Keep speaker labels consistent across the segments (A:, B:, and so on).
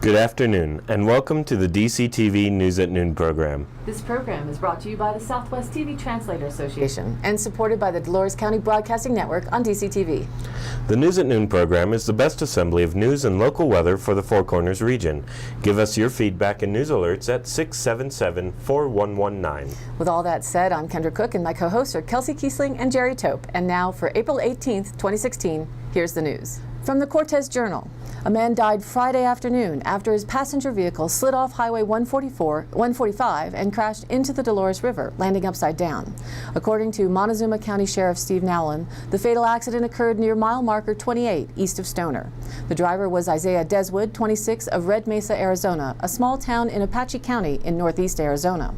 A: Good afternoon, and welcome to the DCTV News at Noon program.
B: This program is brought to you by the Southwest TV Translator Association and supported by the Dolores County Broadcasting Network on DCTV.
A: The News at Noon program is the best assembly of news and local weather for the Four Corners region. Give us your feedback and news alerts at 677-4119.
B: With all that said, I'm Kendra Cook and my co-hosts are Kelsey Kiesling and Jerry Tope. And now for April 18th, 2016, here's the news. From the Cortez Journal, a man died Friday afternoon after his passenger vehicle slid off Highway 145 and crashed into the Dolores River, landing upside down. According to Montezuma County Sheriff Steve Nowlin, the fatal accident occurred near mile marker 28 east of Stoner. The driver was Isaiah Deswood, 26, of Red Mesa, Arizona, a small town in Apache County in northeast Arizona.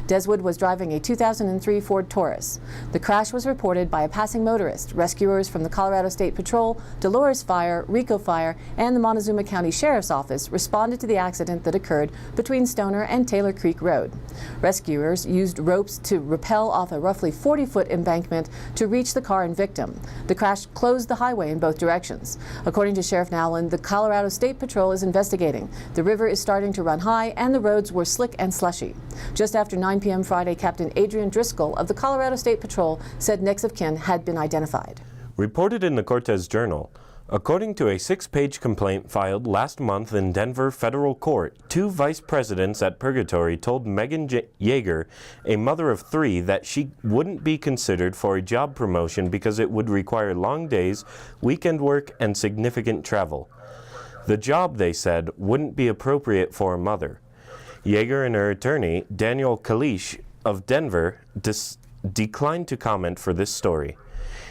B: Deswood was driving a 2003 Ford Taurus. The crash was reported by a passing motorist. Rescuers from the Colorado State Patrol, Dolores Fire, Rico Fire, and the Montezuma County Sheriff's Office responded to the accident that occurred between Stoner and Taylor Creek Road. Rescuers used ropes to rappel off a roughly 40-foot embankment to reach the car and victim. The crash closed the highway in both directions. According to Sheriff Nowlin, the Colorado State Patrol is investigating. The river is starting to run high and the roads were slick and slushy. Just after 9 p.m. Friday, Captain Adrian Driscoll of the Colorado State Patrol said next of kin had been identified.
A: Reported in the Cortez Journal, according to a 6-page complaint filed last month in Denver federal court, 2 vice presidents at Purgatory told Megan Yeager, a mother of 3, that she wouldn't be considered for a job promotion because it would require long days, weekend work, and significant travel. The job, they said, wouldn't be appropriate for a mother. Yeager and her attorney, Daniel Kalish of Denver, declined to comment for this story.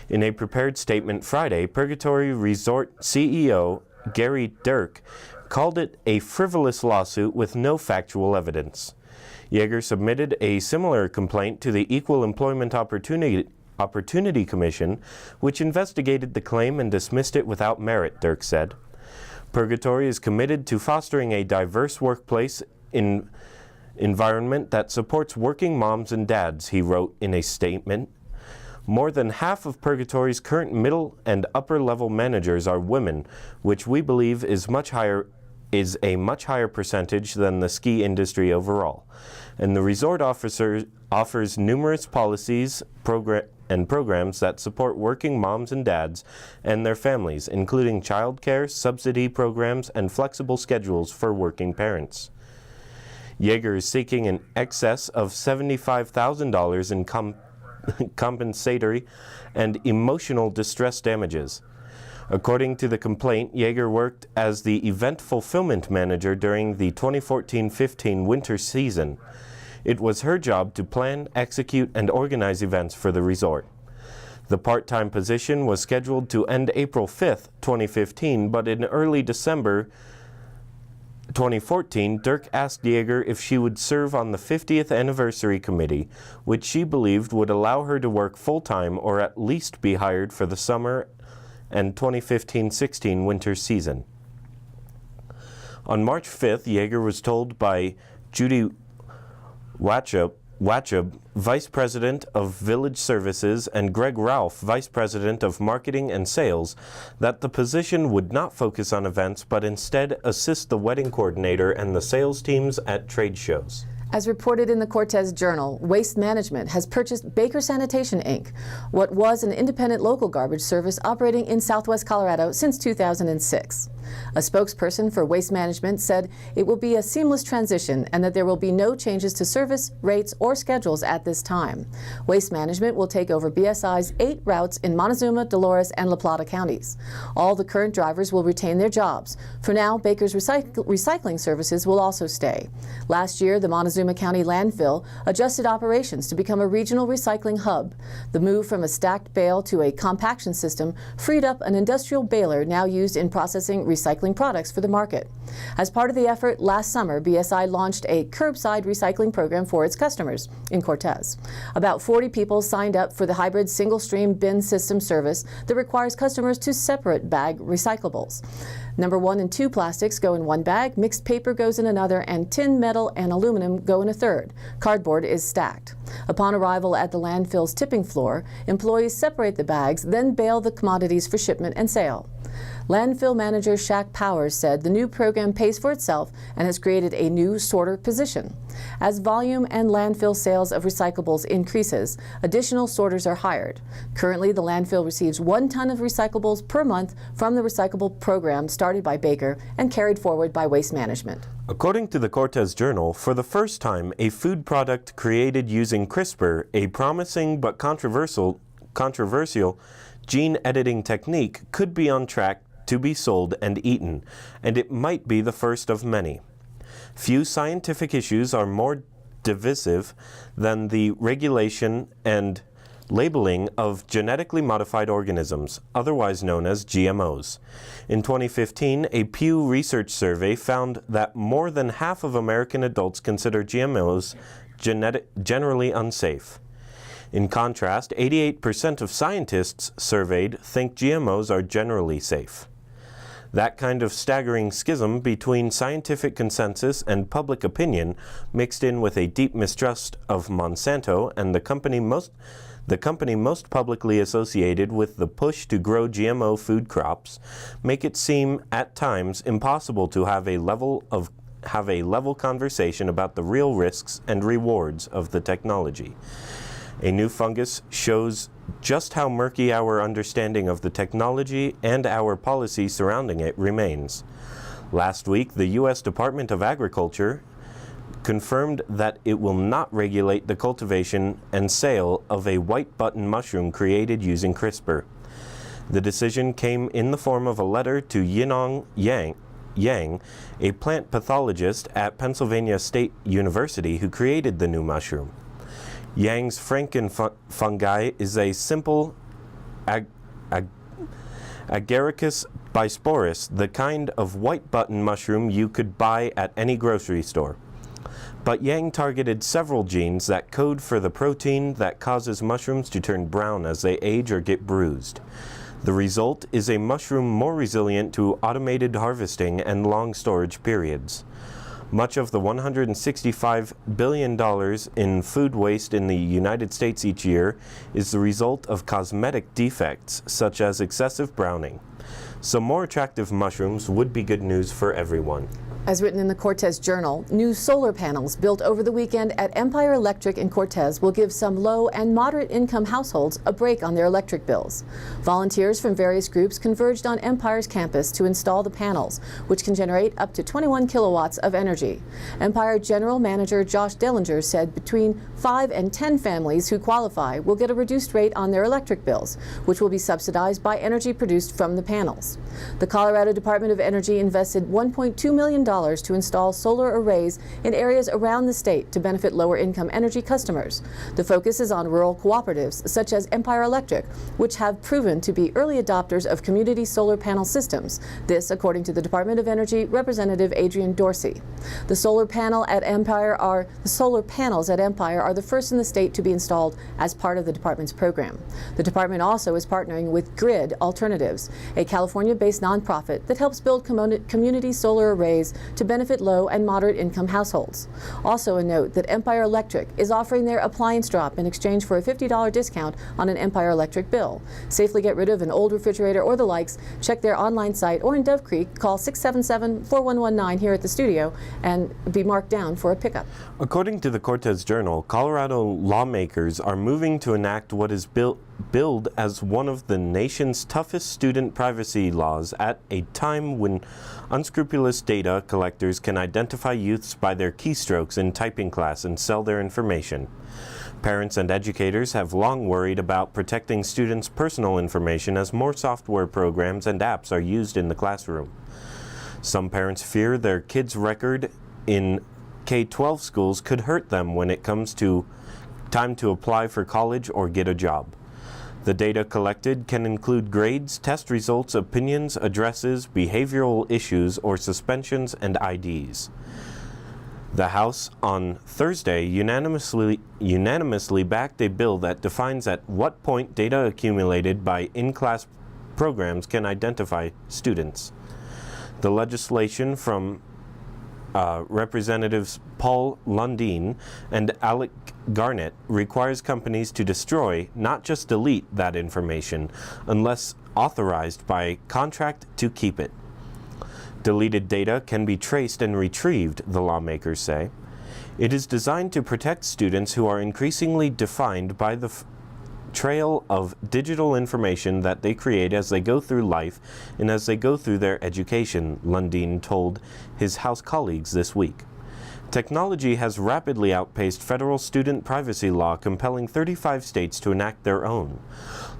A: In a prepared statement Friday, Purgatory Resort CEO Gary Dirk called it a frivolous lawsuit with no factual evidence. Yeager submitted a similar complaint to the Equal Employment Opportunity Commission, which investigated the claim and dismissed it without merit, Dirk said. Purgatory is committed to fostering a diverse workplace environment that supports working moms and dads, he wrote in a statement. More than half of Purgatory's current middle and upper level managers are women, which we believe is a much higher percentage than the ski industry overall. And the resort offers numerous policies and programs that support working moms and dads and their families, including child care, subsidy programs, and flexible schedules for working parents. Yeager is seeking in excess of $75,000 in compensatory and emotional distress damages. According to the complaint, Yeager worked as the event fulfillment manager during the 2014-15 winter season. It was her job to plan, execute, and organize events for the resort. The part-time position was scheduled to end April 5th, 2015, but in early December 2014, Dirk asked Yeager if she would serve on the 50th anniversary committee, which she believed would allow her to work full-time or at least be hired for the summer and 2015-16 winter season. On March 5th, Yeager was told by Judy Watchub, Vice President of Village Services, and Greg Ralph, Vice President of Marketing and Sales, that the position would not focus on events but instead assist the wedding coordinator and the sales teams at trade shows.
B: As reported in the Cortez Journal, Waste Management has purchased Baker Sanitation, Inc., what was an independent local garbage service operating in southwest Colorado since 2006. A spokesperson for Waste Management said it will be a seamless transition and that there will be no changes to service, rates, or schedules at this time. Waste Management will take over BSI's 8 routes in Montezuma, Dolores, and La Plata counties. All the current drivers will retain their jobs. For now, Baker's recycling services will also stay. Last year, the Montezuma County landfill adjusted operations to become a regional recycling hub. The move from a stacked bale to a compaction system freed up an industrial baler now used in processing recycling products for the market. As part of the effort, last summer, BSI launched a curbside recycling program for its customers in Cortez. About 40 people signed up for the hybrid single-stream bin system service that requires customers to separate bag recyclables. Number 1 and 2 plastics go in one bag, mixed paper goes in another, and tin, metal, and aluminum go in a third. Cardboard is stacked. Upon arrival at the landfill's tipping floor, employees separate the bags, then bale the commodities for shipment and sale. Landfill manager Shaq Powers said the new program pays for itself and has created a new sorter position. As volume and landfill sales of recyclables increases, additional sorters are hired. Currently, the landfill receives 1 ton of recyclables per month from the recyclable program started by Baker and carried forward by Waste Management.
A: According to the Cortez Journal, for the first time, a food product created using CRISPR, a promising but controversial gene editing technique, could be on track to be sold and eaten, and it might be the first of many. Few scientific issues are more divisive than the regulation and labeling of genetically modified organisms, otherwise known as GMOs. In 2015, a Pew Research survey found that more than half of American adults consider GMOs generally unsafe. In contrast, 88% of scientists surveyed think GMOs are generally safe. That kind of staggering schism between scientific consensus and public opinion, mixed in with a deep mistrust of Monsanto and the company most publicly associated with the push to grow GMO food crops, make it seem at times impossible to have a level conversation about the real risks and rewards of the technology. A new fungus shows just how murky our understanding of the technology and our policy surrounding it remains. Last week, the U.S. Department of Agriculture confirmed that it will not regulate the cultivation and sale of a white button mushroom created using CRISPR. The decision came in the form of a letter to Yinong Yang, a plant pathologist at Pennsylvania State University who created the new mushroom. Yang's frankenfungi is a simple Agaricus bisporus, the kind of white button mushroom you could buy at any grocery store. But Yang targeted several genes that code for the protein that causes mushrooms to turn brown as they age or get bruised. The result is a mushroom more resilient to automated harvesting and long storage periods. Much of the $165 billion in food waste in the United States each year is the result of cosmetic defects, such as excessive browning. Some more attractive mushrooms would be good news for everyone.
B: As written in the Cortez Journal, new solar panels built over the weekend at Empire Electric in Cortez will give some low and moderate income households a break on their electric bills. Volunteers from various groups converged on Empire's campus to install the panels, which can generate up to 21 kilowatts of energy. Empire General Manager Josh Dellinger said between 5 and 10 families who qualify will get a reduced rate on their electric bills, which will be subsidized by energy produced from the panels. The Colorado Department of Energy invested $1.2 million to install solar arrays in areas around the state to benefit lower-income energy customers. The focus is on rural cooperatives such as Empire Electric, which have proven to be early adopters of community solar panel systems. This, according to the Department of Energy Representative Adrian Dorsey. The solar panels at Empire are the first in the state to be installed as part of the department's program. The department also is partnering with Grid Alternatives, a California-based nonprofit that helps build community solar arrays to benefit low and moderate income households. Also a note that Empire Electric is offering their appliance drop in exchange for a $50 discount on an Empire Electric bill. Safely get rid of an old refrigerator or the likes. Check their online site, or in Dove Creek, call 677-4119 here at the studio and be marked down for a pickup.
A: According to the Cortez Journal, Colorado lawmakers are moving to enact what is billed as one of the nation's toughest student privacy laws at a time when unscrupulous data collectors can identify youths by their keystrokes in typing class and sell their information. Parents and educators have long worried about protecting students' personal information as more software programs and apps are used in the classroom. Some parents fear their kids' record in K-12 schools could hurt them when it comes to time to apply for college or get a job. The data collected can include grades, test results, opinions, addresses, behavioral issues, or suspensions and IDs. The House on Thursday unanimously backed a bill that defines at what point data accumulated by in-class programs can identify students. The legislation from Representatives Paul Lundeen and Alec Garnett requires companies to destroy, not just delete, that information unless authorized by contract to keep it. Deleted data can be traced and retrieved, the lawmakers say. It is designed to protect students who are increasingly defined by the trail of digital information that they create as they go through life and as they go through their education, Lundin told his House colleagues this week. Technology has rapidly outpaced federal student privacy law, compelling 35 states to enact their own.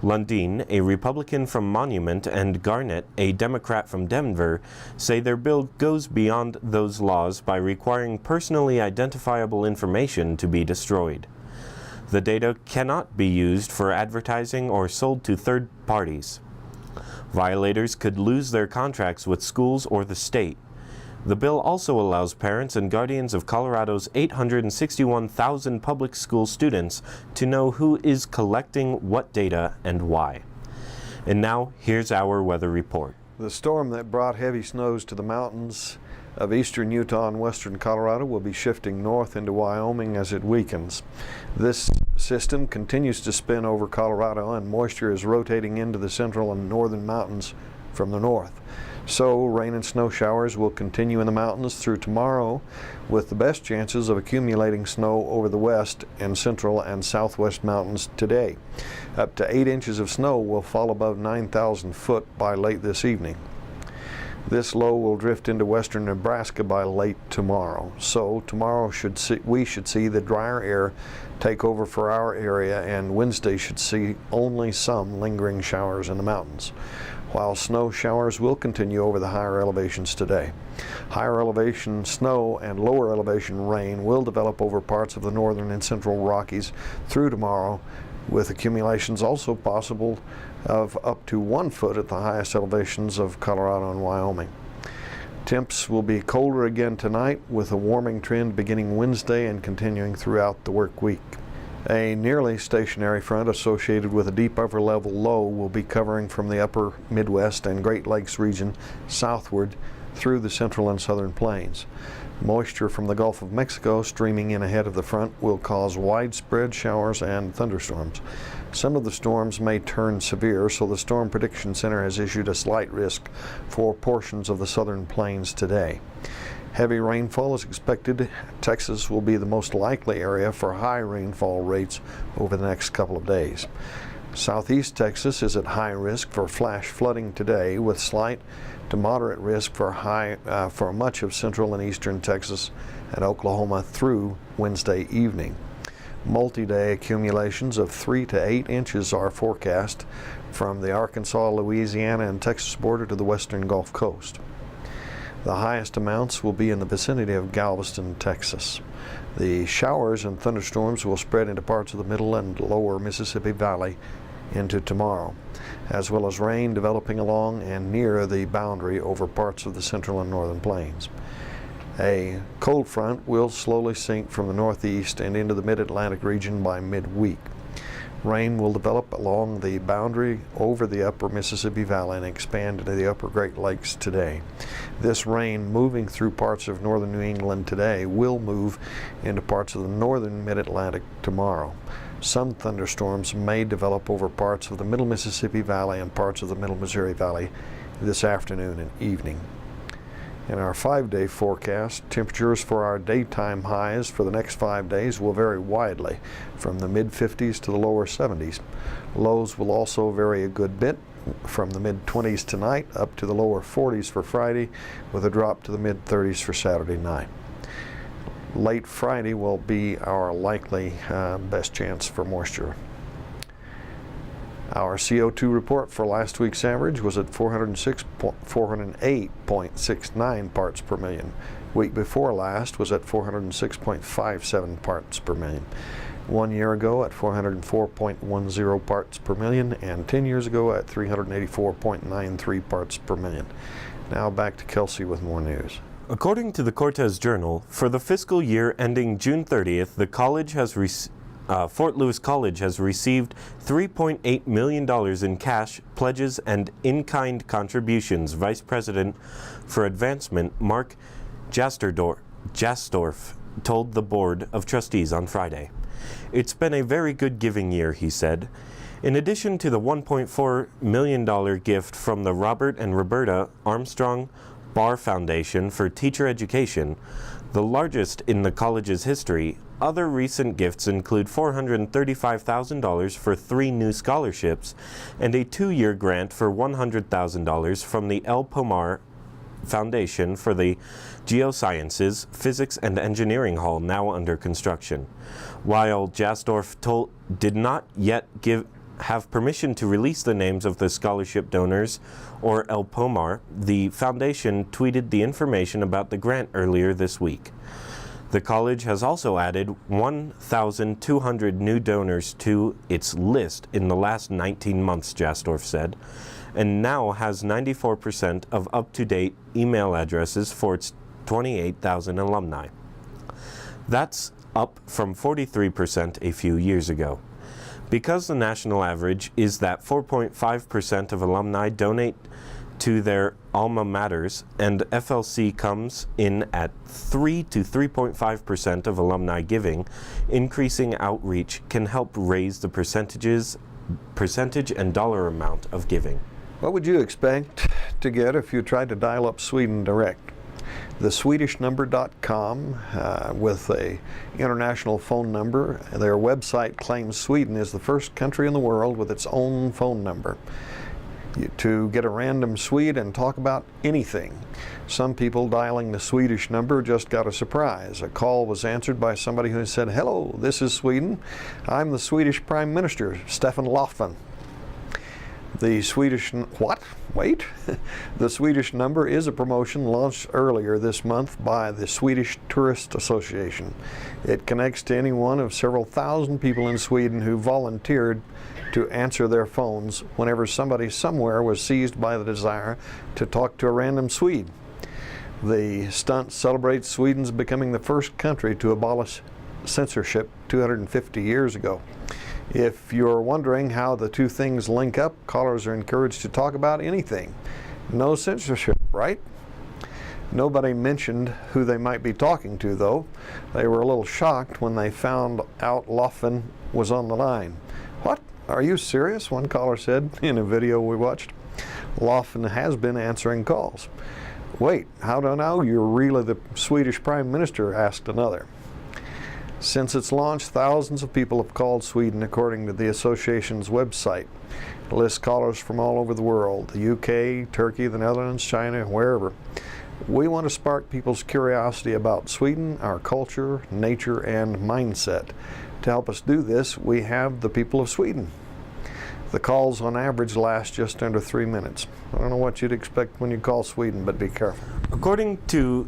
A: Lundin, a Republican from Monument, and Garnett, a Democrat from Denver, say their bill goes beyond those laws by requiring personally identifiable information to be destroyed. The data cannot be used for advertising or sold to third parties. Violators could lose their contracts with schools or the state. The bill also allows parents and guardians of Colorado's 861,000 public school students to know who is collecting what data and why. And now, here's our weather report.
C: The storm that brought heavy snows to the mountains of eastern Utah and western Colorado will be shifting north into Wyoming as it weakens. This system continues to spin over Colorado, and moisture is rotating into the central and northern mountains from the north. So rain and snow showers will continue in the mountains through tomorrow, with the best chances of accumulating snow over the west and central and southwest mountains today. Up to 8 inches of snow will fall above 9,000 foot by late this evening. This low will drift into western Nebraska by late tomorrow. So tomorrow we should see the drier air take over for our area, and Wednesday should see only some lingering showers in the mountains, while snow showers will continue over the higher elevations today. Higher elevation snow and lower elevation rain will develop over parts of the northern and central Rockies through tomorrow, with accumulations also possible of up to 1 foot at the highest elevations of Colorado and Wyoming. Temps will be colder again tonight, with a warming trend beginning Wednesday and continuing throughout the work week. A nearly stationary front associated with a deep upper level low will be covering from the upper Midwest and Great Lakes region southward through the central and southern plains. Moisture from the Gulf of Mexico streaming in ahead of the front will cause widespread showers and thunderstorms. Some of the storms may turn severe, so the Storm Prediction Center has issued a slight risk for portions of the southern plains today. Heavy rainfall is expected. Texas will be the most likely area for high rainfall rates over the next couple of days. Southeast Texas is at high risk for flash flooding today, with slight to moderate risk for much of central and eastern Texas and Oklahoma through Wednesday evening. Multi-day accumulations of 3 to 8 inches are forecast from the Arkansas, Louisiana, and Texas border to the western Gulf Coast. The highest amounts will be in the vicinity of Galveston, Texas. The showers and thunderstorms will spread into parts of the middle and lower Mississippi Valley into tomorrow, as well as rain developing along and near the boundary over parts of the central and northern plains. A cold front will slowly sink from the northeast and into the mid-Atlantic region by midweek. Rain will develop along the boundary over the upper Mississippi Valley and expand into the upper Great Lakes today. This rain, moving through parts of northern New England today, will move into parts of the northern mid-Atlantic tomorrow. Some thunderstorms may develop over parts of the middle Mississippi Valley and parts of the middle Missouri Valley this afternoon and evening. In our 5-day forecast, temperatures for our daytime highs for the next 5 days will vary widely, from the mid-50s to the lower 70s. Lows will also vary a good bit, from the mid-20s tonight up to the lower 40s for Friday, with a drop to the mid-30s for Saturday night. Late Friday will be our likely best chance for moisture. Our CO2 report for last week's average was at 408.69 parts per million. Week before last was at 406.57 parts per million. 1 year ago at 404.10 parts per million, and 10 years ago at 384.93 parts per million. Now back to Kelsey with more news.
A: According to the Cortez Journal, for the fiscal year ending June 30th, the college has Fort Lewis College has received $3.8 million in cash, pledges, and in-kind contributions. Vice President for Advancement Mark Jastorf told the Board of Trustees on Friday. "It's been a very good giving year," he said. In addition to the $1.4 million gift from the Robert and Roberta Armstrong Barr Foundation for Teacher Education, the largest in the college's history, other recent gifts include $435,000 for 3 new scholarships and a 2-year grant for $100,000 from the El Pomar Foundation for the Geosciences, Physics and Engineering Hall now under construction. While Jasdorf did not yet have permission to release the names of the scholarship donors or El Pomar, the foundation tweeted the information about the grant earlier this week. The college has also added 1,200 new donors to its list in the last 19 months, Jasdorf said, and now has 94% of up-to-date email addresses for its 28,000 alumni. That's up from 43% a few years ago. Because the national average is that 4.5% of alumni donate to their alma maters, and FLC comes in at 3 to 3.5% of alumni giving, increasing outreach can help raise the percentage and dollar amount of giving.
C: What would you expect to get if you tried to dial up Sweden direct? The SwedishNumber.com with a international phone number. Their website claims Sweden is the first country in the world with its own phone number. To get a random Swede and talk about anything. Some people dialing the Swedish number just got a surprise. A call was answered by somebody who said, "Hello, this is Sweden. I'm the Swedish Prime Minister, Stefan Löfven." The Swedish, what? Wait. The Swedish number is a promotion launched earlier this month by the Swedish Tourist Association. It connects to any one of several thousand people in Sweden who volunteered to answer their phones whenever somebody somewhere was seized by the desire to talk to a random Swede. The stunt celebrates Sweden's becoming the first country to abolish censorship 250 years ago. If you're wondering how the two things link up, callers are encouraged to talk about anything. No censorship, right? Nobody mentioned who they might be talking to, though. They were a little shocked when they found out Löfven was on the line. "What? Are you serious?" one caller said in a video we watched. Löfven has been answering calls. "Wait, how do I know you're really the Swedish Prime Minister?" asked another. Since its launch, thousands of people have called Sweden, according to the association's website. It lists callers from all over the world, the UK, Turkey, the Netherlands, China, wherever. We want to spark people's curiosity about Sweden, our culture, nature, and mindset. To help us do this, we have the people of Sweden. The calls on average last just under 3 minutes. I don't know what you'd expect when you call Sweden, but be careful.
A: According to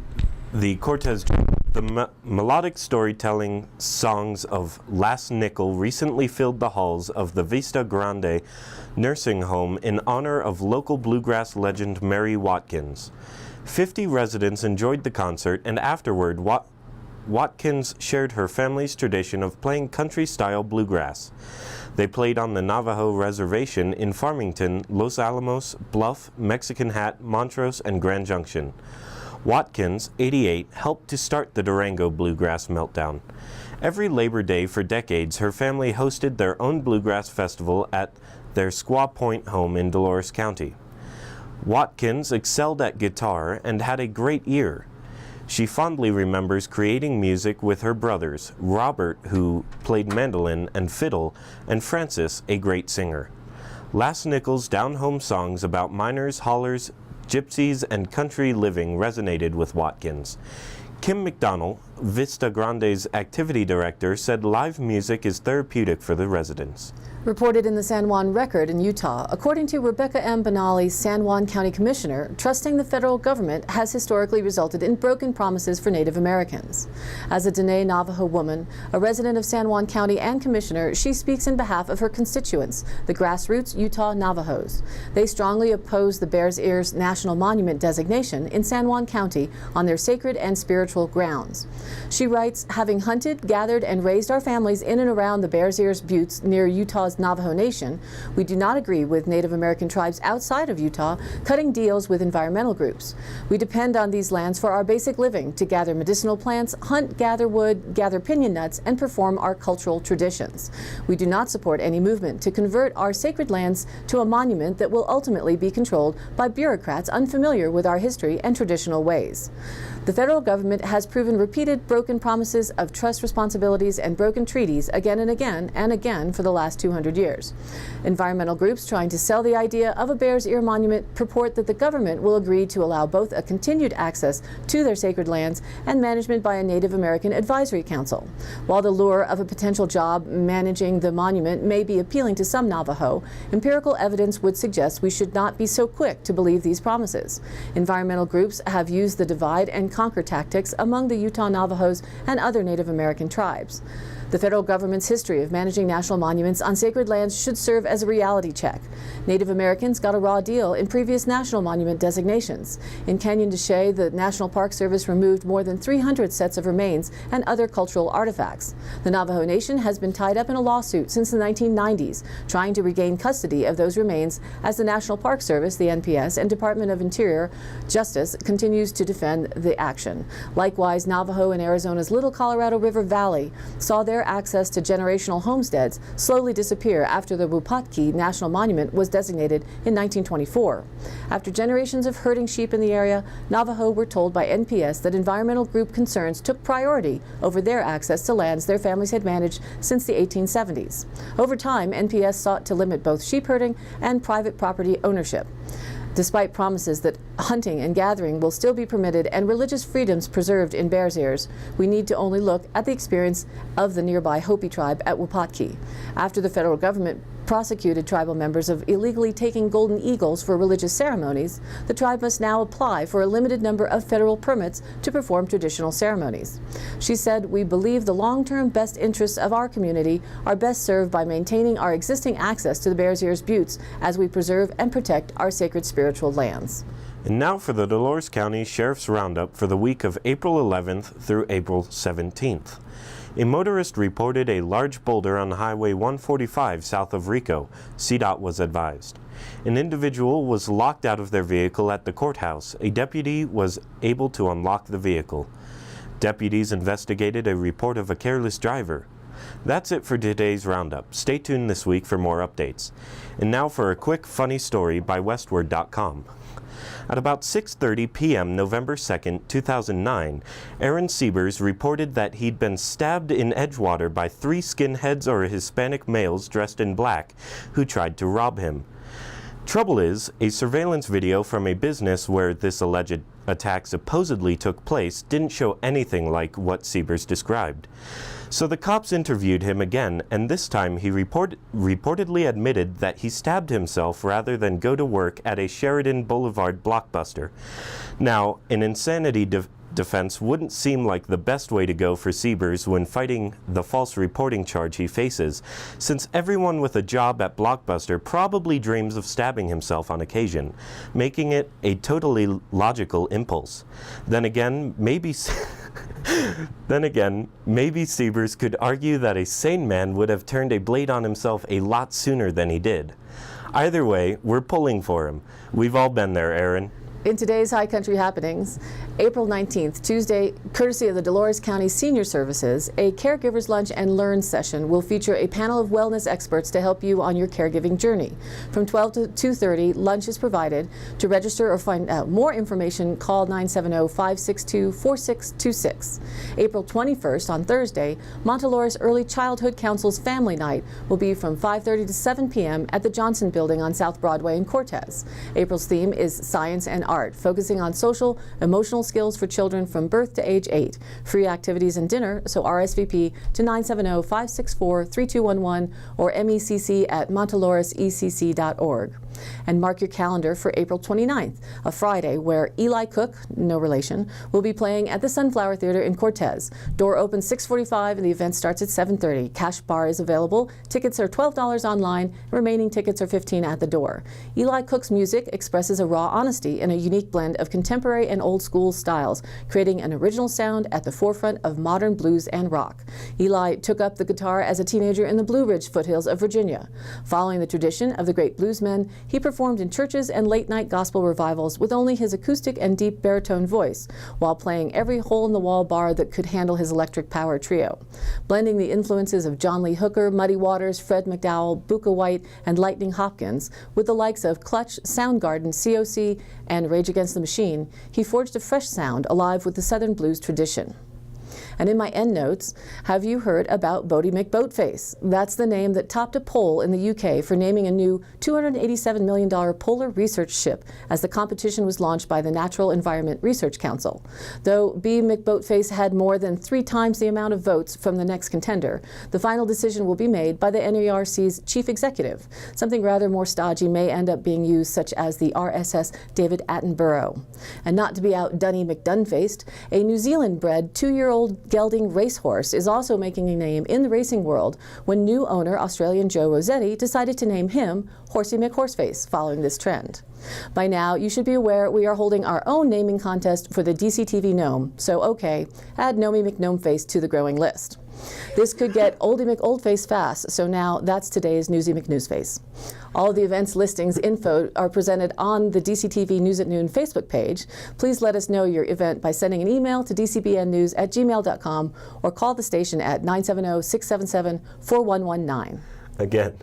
A: the Cortez, the melodic storytelling songs of Last Nickel recently filled the halls of the Vista Grande nursing home in honor of local bluegrass legend Mary Watkins. 50 residents enjoyed the concert, and afterward, Watkins shared her family's tradition of playing country-style bluegrass. They played on the Navajo Reservation in Farmington, Los Alamos, Bluff, Mexican Hat, Montrose, and Grand Junction. Watkins, 88, helped to start the Durango Bluegrass Meltdown. Every Labor Day for decades, her family hosted their own bluegrass festival at their Squaw Point home in Dolores County. Watkins excelled at guitar and had a great ear. She fondly remembers creating music with her brothers, Robert, who played mandolin and fiddle, and Francis, a great singer. Last Nickel's down-home songs about miners, haulers, gypsies, and country living resonated with Watkins. Kim McDonnell, Vista Grande's activity director, said live music is therapeutic for the residents.
B: Reported in the San Juan Record in Utah, according to Rebecca M. Benally, San Juan County Commissioner, trusting the federal government has historically resulted in broken promises for Native Americans. As a Dene Navajo woman, a resident of San Juan County and Commissioner, she speaks in behalf of her constituents, the grassroots Utah Navajos. They strongly oppose the Bears Ears National Monument designation in San Juan County on their sacred and spiritual grounds. She writes, having hunted, gathered, and raised our families in and around the Bears Ears Buttes near Utah's Navajo Nation, we do not agree with Native American tribes outside of Utah cutting deals with environmental groups. We depend on these lands for our basic living, to gather medicinal plants, hunt, gather wood, gather pinyon nuts, and perform our cultural traditions. We do not support any movement to convert our sacred lands to a monument that will ultimately be controlled by bureaucrats unfamiliar with our history and traditional ways. The federal government has proven repeated broken promises of trust responsibilities and broken treaties again and again for the last 200 years. Environmental groups trying to sell the idea of a Bears Ear monument purport that the government will agree to allow both a continued access to their sacred lands and management by a Native American advisory council. While the lure of a potential job managing the monument may be appealing to some Navajo, empirical evidence would suggest we should not be so quick to believe these promises. Environmental groups have used the divide and conquer tactics among the Utah Navajos and other Native American tribes. The federal government's history of managing national monuments on sacred lands should serve as a reality check. Native Americans got a raw deal in previous national monument designations. In Canyon de Chelly, the National Park Service removed more than 300 sets of remains and other cultural artifacts. The Navajo Nation has been tied up in a lawsuit since the 1990s, trying to regain custody of those remains as the National Park Service, the NPS, and Department of Interior Justice continues to defend the action. Likewise, Navajo in Arizona's Little Colorado River Valley saw their access to generational homesteads slowly disappear after the Wupatki National Monument was designated in 1924. After generations of herding sheep in the area, Navajo were told by NPS that environmental group concerns took priority over their access to lands their families had managed since the 1870s. Over time, NPS sought to limit both sheep herding and private property ownership. Despite promises that hunting and gathering will still be permitted and religious freedoms preserved in Bears Ears, we need to only look at the experience of the nearby Hopi tribe at Wupatki. After the federal government prosecuted tribal members of illegally taking golden eagles for religious ceremonies, the tribe must now apply for a limited number of federal permits to perform traditional ceremonies. She said, "We believe the long-term best interests of our community are best served by maintaining our existing access to the Bears Ears Buttes as we preserve and protect our sacred spiritual lands."
A: And now for the Dolores County Sheriff's Roundup for the week of April 11th through April 17th. A motorist reported a large boulder on Highway 145 south of Rico, CDOT was advised. An individual was locked out of their vehicle at the courthouse. A deputy was able to unlock the vehicle. Deputies investigated a report of a careless driver. That's it for today's Roundup. Stay tuned this week for more updates. And now for a quick funny story by Westward.com. At about 6:30 p.m. November 2nd, 2009, Aaron Siebers reported that he'd been stabbed in Edgewater by 3 skinheads or Hispanic males dressed in black who tried to rob him. Trouble is, a surveillance video from a business where this alleged attack supposedly took place didn't show anything like what Siebers described. So the cops interviewed him again, and this time he reportedly admitted that he stabbed himself rather than go to work at a Sheridan Boulevard Blockbuster. Now, an insanity defense wouldn't seem like the best way to go for Siebers when fighting the false reporting charge he faces, since everyone with a job at Blockbuster probably dreams of stabbing himself on occasion, making it a totally logical impulse. Then again, maybe Siebers could argue that a sane man would have turned a blade on himself a lot sooner than he did. Either way, we're pulling for him. We've all been there, Aaron.
B: In today's High Country happenings, April 19th, Tuesday, courtesy of the Dolores County Senior Services, a Caregivers Lunch and Learn session will feature a panel of wellness experts to help you on your caregiving journey. From 12 to 2:30, lunch is provided. To register or find out more information, call 970-562-4626. April 21st, on Thursday, Montelores Early Childhood Council's Family Night will be from 5:30 to 7 p.m. at the Johnson Building on South Broadway in Cortez. April's theme is Science and Art, focusing on social, emotional skills for children from birth to age 8. Free activities and dinner, so RSVP to 970-564-3211 or mecc@monteloresecc.org. And mark your calendar for April 29th, a Friday, where Eli Cook, no relation, will be playing at the Sunflower Theater in Cortez. Door opens 6:45 and the event starts at 7:30. Cash bar is available. Tickets are $12 online. Remaining tickets are $15 at the door. Eli Cook's music expresses a raw honesty in a unique blend of contemporary and old school styles, creating an original sound at the forefront of modern blues and rock. Eli took up the guitar as a teenager in the Blue Ridge foothills of Virginia. Following the tradition of the great bluesmen, he performed in churches and late-night gospel revivals with only his acoustic and deep baritone voice, while playing every hole-in-the-wall bar that could handle his electric power trio. Blending the influences of John Lee Hooker, Muddy Waters, Fred McDowell, Buka White, and Lightning Hopkins, with the likes of Clutch, Soundgarden, COC, and Rage Against the Machine, he forged a fresh sound alive with the Southern blues tradition. And in my endnotes, have you heard about Bodie McBoatface? That's the name that topped a poll in the UK for naming a new $287 million polar research ship as the competition was launched by the Natural Environment Research Council. Though B. McBoatface had more than 3 times the amount of votes from the next contender, the final decision will be made by the NERC's chief executive. Something rather more stodgy may end up being used, such as the RSS David Attenborough. And not to be outdunny McDunfaced, a New Zealand-bred 2-year-old gelding racehorse is also making a name in the racing world when new owner Australian Joe Rossetti decided to name him Horsey McHorseface, following this trend. By now, you should be aware we are holding our own naming contest for the DCTV gnome, so okay, add Nomi McGnomeface to the growing list. This could get Oldie McOldface fast, so now that's today's Newsy McNewsface. All of the events listings info are presented on the DCTV News at Noon Facebook page. Please let us know your event by sending an email to dcbnnews@gmail.com or call the station at 970-677-4119.
A: Again.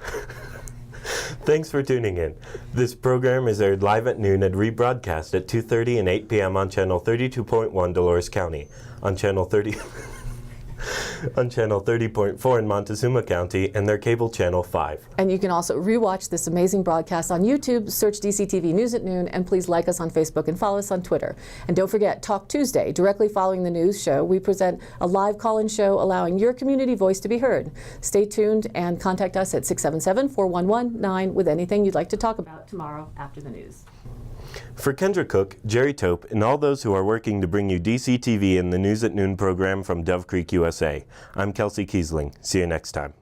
A: Thanks for tuning in. This program is aired live at noon and rebroadcast at 2:30 and 8 p.m. on Channel 32.1 Dolores County, on Channel 30.4 in Montezuma County, and their cable Channel 5.
B: And you can also rewatch this amazing broadcast on YouTube. Search DCTV News at Noon, and please like us on Facebook and follow us on Twitter. And don't forget, Talk Tuesday, directly following the news show, we present a live call-in show allowing your community voice to be heard. Stay tuned and contact us at 677-411-9 with anything you'd like to talk about tomorrow after the news.
A: For Kendra Cook, Jerry Tope, and all those who are working to bring you DCTV and the News at Noon program from Dove Creek, USA, I'm Kelsey Kiesling. See you next time.